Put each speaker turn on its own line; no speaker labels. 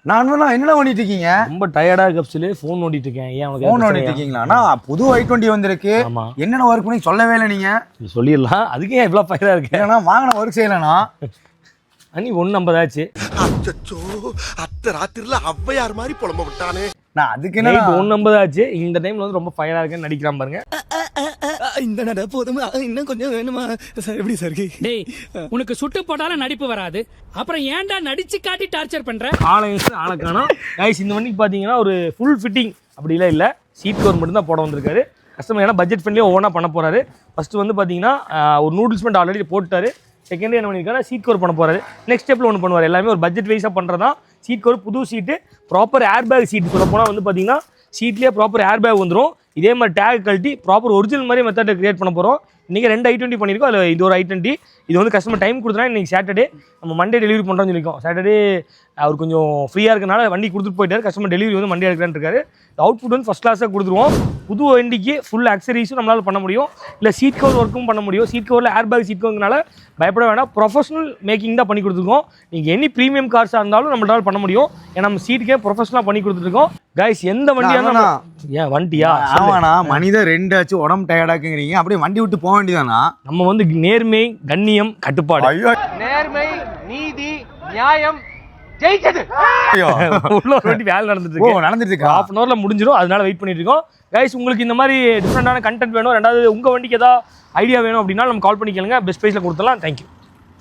நான் என்னடா பண்ணிட்டு இருக்கீங்க?
ரொம்ப டயர்டா கப்ஸ்ல ஃபோன் நோண்டிட்டு இருக்கேன். ஏன் உனக்கு
ஃபோன் நோண்டிட்டு இருக்கீங்களா? நான் புது i20 வந்திருக்கு. என்னென்ன ஒர்க் பண்ணி சொல்லவே இல்லை நீங்க.
சொல்லிடலாம். அதுக்கே இவ்வளோ ஃபயரா இருக்கு.
ஏன்னா வாங்கின ஒர்க் செய்யலண்ணா.
அன்னி 150 ஆச்சு.
அச்சச்சோ, அத்த ராத்திரில அவ்வையார் மாதிரி புலம்ப விட்டானே.
நான் அதுக்கு என்ன
150 ஆச்சு. இந்த டைம்ல வந்து ரொம்ப ஃபயரா இருக்குன்னு நடிக்கிறான் பாருங்க.
இந்த நட போதுமா, இன்னும் கொஞ்சம் வேணுமா சார்? எப்படி சார்?
டேய், உனக்கு சுட்டு போட்டாலும் நடிப்பு வராது, அப்புறம் ஏன்டா நடிச்சு காட்டி டார்ச்சர் பண்ற?
ஆளை காணோம். கைஸ் இந்த வண்டிக்கு பாத்தீங்கன்னா ஒரு ஃபுல் ஃபிட்டிங் அப்படிலாம் இல்லை, சீட் கவர் மட்டும் தான் போட வந்திருக்காரு கஸ்டமர். ஏன்னா பட்ஜெட் ஃப்ரெண்ட்லியாக ஒவ்வொன்றா பண்ண போறாரு. ஃபர்ஸ்ட் வந்து பாத்தீங்கன்னா ஒரு நூடுல்ஸ் மட்டும் ஆல்ரெடி போட்டுட்டாரு. செகண்ட் என்ன பண்ணியிருக்காரு, சீட் கவர் பண்ண போறாரு. நெக்ஸ்ட் ஸ்டெப்ல ஒன்று பண்ணுவார். எல்லாமே ஒரு பட்ஜெட் வைஸாக பண்ணுறதா. சீட் கவர், புது சீட்டு, ப்ராப்பர் ஏர் பேக் சீட். சொல்ல போனால் வந்து பார்த்தீங்கன்னா சீட்லேயே ப்ராப்பர் ஏர் பேக் வந்துடும். இதே மாதிரி டேக் கழட்டி ப்ராப்பர் ஒரிஜினல் மாதிரி மெத்தட் கிரியேட் பண்ண போகிறோம். இன்றைக்கி 2 i20 பண்ணியிருக்கோம். அதில் இது ஒரு i20. இது வந்து கஸ்டமர் டைம் கொடுத்தனா இன்றைக்கி சாட்டர்டே, நம்ம மண்டே டெலிவரி பண்ணுறோம்னு சொல்லியிருக்கோம். சாட்டர்டே அவர் கொஞ்சம் ஃப்ரீயாக இருக்கனால வண்டி கொடுத்துட்டு போயிட்டார். கஸ்டமர் டெலிவரி வந்து மண்டே எடுக்கலான்னு இருக்காரு. அவுட்புட் வந்து ஃபஸ்ட் கிளாஸாக கொடுத்துருவோம். புது வண்டிக்கு ஃபுல் அக்சரிஸும் நம்மளால் பண்ண முடியும். இல்லை சீட் கவர் ஒர்க்கும் பண்ண முடியும். சீட் கவரில் ஏர் பேக் சீட் கவர்னால பயப்பட வேண்டாம். ப்ரொஃபஷனல் மேக்கிங் தான் பண்ணி கொடுத்துருக்கோம். நீங்கள் எனி ப்ரீமியம் கார்ஸாக இருந்தாலும் நம்மளால் பண்ண முடியும். ஏன்னா நம்ம சீட்டுக்கே ப்ரொஃபஷனலாக பண்ணி கொடுத்துருக்கோம். கைஸ் எந்த வண்டியாக இருந்தாலும். ஏன் வண்டியா?
ஆமாண்ணா, மனிதர் 2 ஆச்சு, உடம்பு டயர்டாக்குங்கிறீங்க. அப்படியே வண்டி விட்டு போக வேண்டியதானா?
நம்ம வந்து நேர்மை, கண்ணியம், கட்டுப்பாடு.
ஐயோ,
நேர்மை, நீதி, நியாயம் ஜெயிச்சது.
உள்ள ஒரு வண்டி வேலை நடந்துட்டு இருக்கு.
நடந்துட்டு இருக்கு.
½ hourல முடிஞ்சிடும். அதனால வெயிட் பண்ணிட்டு இருக்கோம். கைஸ் உங்களுக்கு இந்த மாதிரி டிஃப்ரெண்டான கண்டென்ட் வேணும், ரெண்டாவது உங்க வண்டிக்கு ஏதாவது ஐடியா வேணும் அப்படின்னா நம்ம கால் பண்ணி கேளுங்க. பெஸ்ட் ப்ரைஸ்ல கொடுத்துடலாம். தேங்க்யூ.